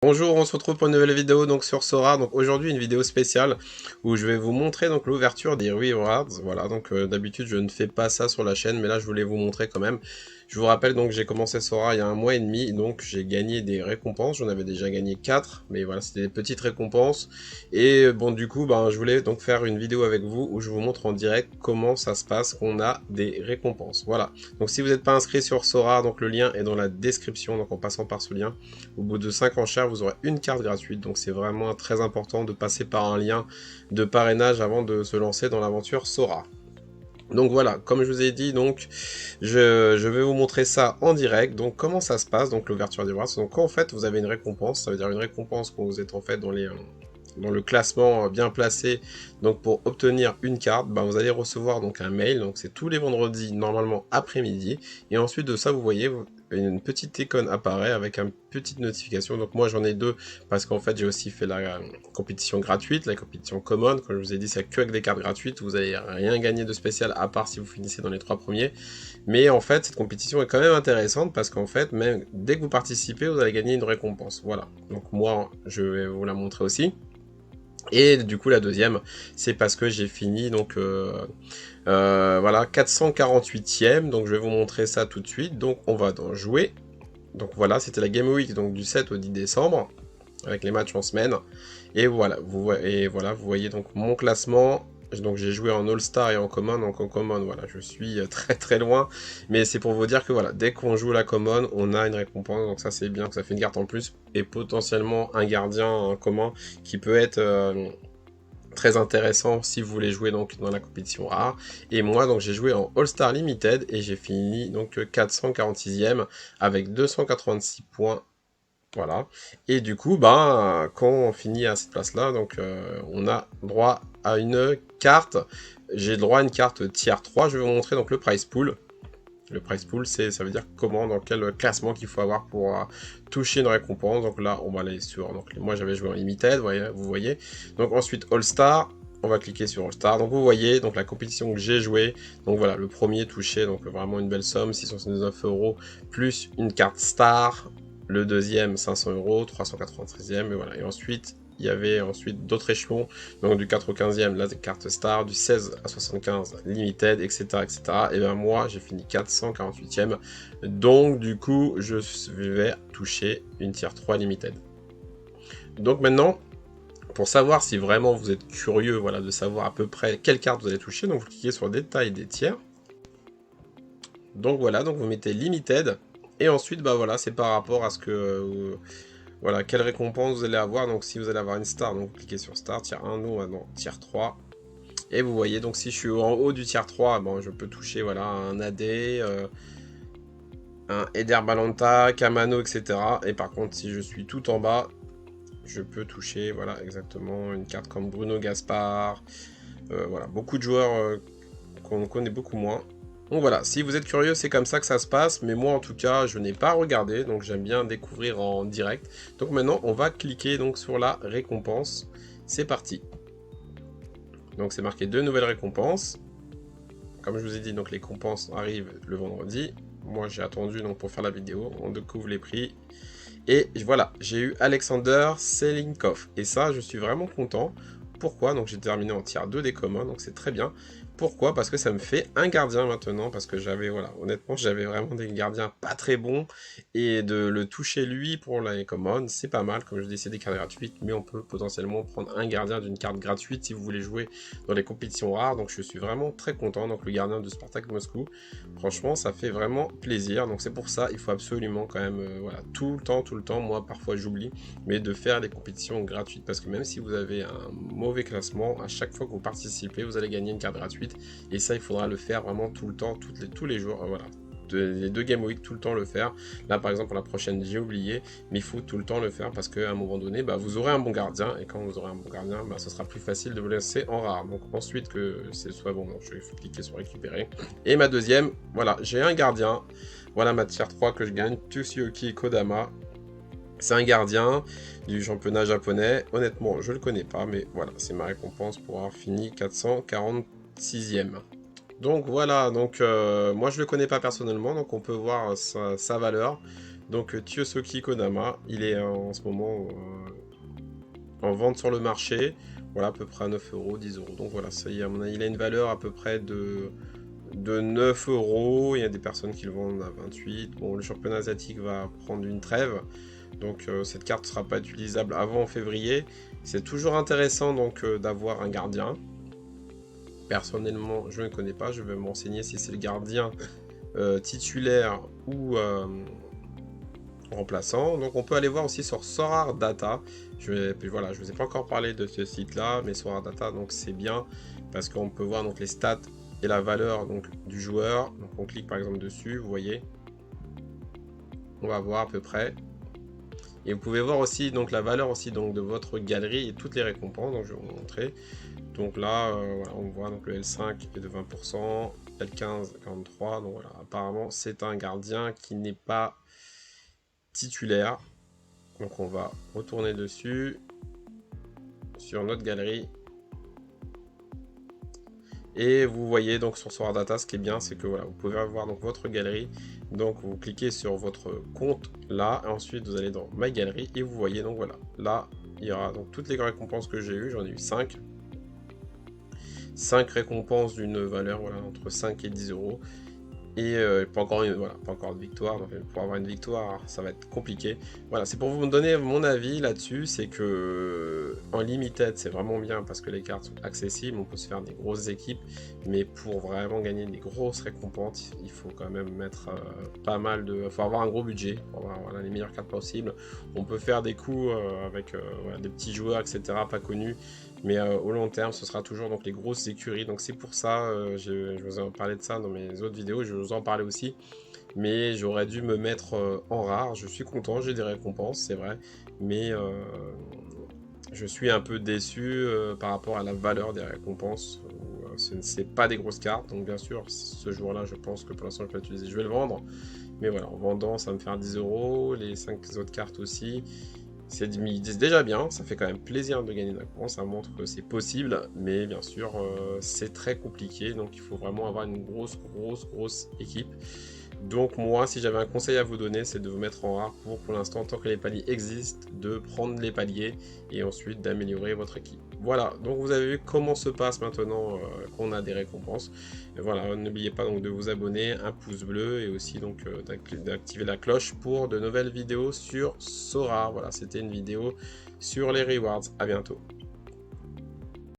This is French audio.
Bonjour, on se retrouve pour une nouvelle vidéo donc sur Sora. Donc aujourd'hui une vidéo spéciale où je vais vous montrer donc l'ouverture des rewards. Voilà, donc d'habitude je ne fais pas ça sur la chaîne, mais là je voulais vous montrer quand même. Je vous rappelle donc j'ai commencé Sora il y a 1 mois et demi, donc j'ai gagné des récompenses. J'en avais déjà gagné 4, mais voilà, c'était des petites récompenses. Et bon, du coup, je voulais donc faire une vidéo avec vous où je vous montre en direct comment ça se passe, qu'on a des récompenses. Voilà, donc si vous n'êtes pas inscrit sur Sora, donc le lien est dans la description, donc en passant par ce lien. Au bout de 5 enchères, vous aurez une carte gratuite, donc c'est vraiment très important de passer par un lien de parrainage avant de se lancer dans l'aventure Sora. Donc voilà, comme je vous ai dit, donc je vais vous montrer ça en direct. Donc comment ça se passe, donc l'ouverture des rewards. Donc quand en fait vous avez une récompense, ça veut dire une récompense quand vous êtes en fait dans le classement bien placé, donc pour obtenir une carte, vous allez recevoir donc un mail, donc c'est tous les vendredis normalement après-midi, et ensuite de ça vous voyez une petite icône apparaît avec une petite notification. Donc moi j'en ai deux parce qu'en fait j'ai aussi fait la compétition gratuite, la compétition common. Comme je vous ai dit, c'est que avec des cartes gratuites, vous n'allez rien gagner de spécial à part si vous finissez dans les 3 premiers. Mais en fait cette compétition est quand même intéressante parce qu'en fait même dès que vous participez vous allez gagner une récompense. Voilà, donc moi je vais vous la montrer aussi. Et du coup la deuxième c'est parce que j'ai fini donc voilà 448e, donc je vais vous montrer ça tout de suite. Donc on va dans jouer. Donc voilà, c'était la Game Week donc du 7 au 10 décembre avec les matchs en semaine. Et voilà, vous voyez donc mon classement. Donc j'ai joué en All-Star et en Common. Donc en Common, voilà, je suis très très loin. Mais c'est pour vous dire que voilà, dès qu'on joue la Common, on a une récompense. Donc ça c'est bien, que ça fait une carte en plus. Et potentiellement un gardien commun qui peut être très intéressant si vous voulez jouer donc dans la compétition rare. Et moi donc j'ai joué en All-Star Limited et j'ai fini donc 446e avec 286 points. Voilà. Et du coup, quand on finit à cette place-là, donc on a droit à une carte. J'ai droit à une carte tier 3. Je vais vous montrer donc le prize pool. Le prize pool, ça veut dire comment, dans quel classement qu'il faut avoir pour toucher une récompense. Donc là, on va aller sur. Donc moi, j'avais joué en limited, vous voyez. Donc ensuite, All Star. On va cliquer sur All Star. Donc vous voyez, donc la compétition que j'ai joué. Donc voilà, le premier touché, donc vraiment une belle somme, 679 € plus une carte Star. Le deuxième, 500 €, 393e, et voilà. Et ensuite, il y avait ensuite d'autres échelons, donc du 4 au 15e, la carte Star, du 16 à 75, Limited, etc. etc. Et bien moi, j'ai fini 448e, donc du coup, je vais toucher une tier 3 Limited. Donc maintenant, pour savoir si vraiment vous êtes curieux, voilà, de savoir à peu près quelle carte vous allez toucher, donc vous cliquez sur Détail des tiers. Donc voilà, donc vous mettez Limited, et ensuite, voilà, c'est par rapport à ce que... voilà, quelle récompense vous allez avoir. Donc si vous allez avoir une star, donc vous cliquez sur star, tier 1, nous maintenant tier 3. Et vous voyez, donc si je suis en haut du tier 3, je peux toucher voilà, un AD, un Eder Balanta, Kamano, etc. Et par contre, si je suis tout en bas, je peux toucher, voilà, exactement, une carte comme Bruno Gaspard. Voilà, beaucoup de joueurs qu'on connaît beaucoup moins. Donc voilà, si vous êtes curieux, c'est comme ça que ça se passe, mais moi en tout cas, je n'ai pas regardé, donc j'aime bien découvrir en direct. Donc maintenant, on va cliquer donc sur la récompense. C'est parti. Donc c'est marqué 2 nouvelles récompenses. Comme je vous ai dit, donc les récompenses arrivent le vendredi. Moi j'ai attendu donc pour faire la vidéo, on découvre les prix. Et voilà, j'ai eu Alexander Selinkov. Et ça, je suis vraiment content. Pourquoi? Donc j'ai terminé en tier 2 des communs, donc c'est très bien. Pourquoi? Parce que ça me fait un gardien maintenant, parce que j'avais, voilà, honnêtement, j'avais vraiment des gardiens pas très bons, et de le toucher lui pour la common, c'est pas mal. Comme je dis, c'est des cartes gratuites, mais on peut potentiellement prendre un gardien d'une carte gratuite si vous voulez jouer dans les compétitions rares, donc je suis vraiment très content. Donc le gardien de Spartak Moscou, franchement, ça fait vraiment plaisir. Donc c'est pour ça, il faut absolument quand même, voilà, tout le temps, moi parfois j'oublie, mais de faire des compétitions gratuites, parce que même si vous avez un mauvais classement, à chaque fois que vous participez, vous allez gagner une carte gratuite, et ça il faudra le faire vraiment tout le temps, tous les jours, voilà. Les 2 Game Week, tout le temps le faire. Là par exemple pour la prochaine j'ai oublié, mais il faut tout le temps le faire parce qu'à un moment donné vous aurez un bon gardien, et quand vous aurez un bon gardien, ce sera plus facile de vous laisser en rare. Donc ensuite que ce soit bon, je vais cliquer sur récupérer. Et ma deuxième, voilà, j'ai un gardien, voilà ma tier 3 que je gagne, Tsuyoki Kodama. C'est un gardien du championnat japonais. Honnêtement, je le connais pas, mais voilà, c'est ma récompense pour avoir fini 446e. Donc voilà, donc moi je le connais pas personnellement, donc on peut voir sa valeur. Donc Tiosoki Kodama, il est en ce moment en vente sur le marché. Voilà, à peu près à 9 euros, 10 euros. Donc voilà, ça y est, il a une valeur à peu près de 9 euros. Il y a des personnes qui le vendent à 28. Bon, le championnat asiatique va prendre une trêve. Donc cette carte ne sera pas utilisable avant février. C'est toujours intéressant donc d'avoir un gardien. Personnellement, je ne connais pas. Je vais me renseigner si c'est le gardien titulaire ou remplaçant. Donc on peut aller voir aussi sur Sorare Data. Voilà, je vous ai pas encore parlé de ce site là, mais Sorare Data, donc c'est bien parce qu'on peut voir donc les stats et la valeur donc du joueur. Donc on clique par exemple dessus, vous voyez, on va voir à peu près. Et vous pouvez voir aussi donc la valeur aussi donc de votre galerie et toutes les récompenses. Donc je vais vous montrer. Donc là, voilà, on voit donc le L5 est de 20%, L15 43. Donc voilà, apparemment c'est un gardien qui n'est pas titulaire. Donc on va retourner dessus sur notre galerie. Et vous voyez donc sur Sorare Data, ce qui est bien, c'est que voilà, vous pouvez avoir donc votre galerie. Donc vous cliquez sur votre compte là, et ensuite vous allez dans My Gallery et vous voyez donc voilà, là il y aura donc toutes les récompenses que j'ai eues, j'en ai eu 5. 5 récompenses d'une valeur voilà, entre 5 et 10 euros. Et pas encore de victoire, donc pour avoir une victoire ça va être compliqué. Voilà, c'est pour vous donner mon avis là-dessus, c'est que en limited c'est vraiment bien parce que les cartes sont accessibles, on peut se faire des grosses équipes, mais pour vraiment gagner des grosses récompenses, il faut quand même mettre pas mal de... Il faut avoir un gros budget pour avoir voilà, les meilleures cartes possibles. On peut faire des coups avec voilà, des petits joueurs, etc., pas connus, mais au long terme, ce sera toujours donc les grosses écuries. Donc c'est pour ça, je vous ai parlé de ça dans mes autres vidéos, je vous en parlais aussi. Mais j'aurais dû me mettre en rare. Je suis content, j'ai des récompenses, c'est vrai. Mais je suis un peu déçu par rapport à la valeur des récompenses. Ce n'est pas des grosses cartes. Donc bien sûr, ce jour-là, je pense que pour l'instant, je peux l'utiliser. Je vais le vendre. Mais voilà, en vendant, ça va me faire 10 euros. Les 5 autres cartes aussi. C'est déjà bien, ça fait quand même plaisir de gagner d'un coup, ça montre que c'est possible, mais bien sûr c'est très compliqué, donc il faut vraiment avoir une grosse équipe. Donc moi, si j'avais un conseil à vous donner, c'est de vous mettre en rare pour l'instant, tant que les paliers existent, de prendre les paliers et ensuite d'améliorer votre équipe. Voilà, donc vous avez vu comment se passe maintenant qu'on a des récompenses. Et voilà, n'oubliez pas donc de vous abonner, un pouce bleu et aussi donc d'activer la cloche pour de nouvelles vidéos sur Sorare. Voilà, c'était une vidéo sur les rewards. À bientôt.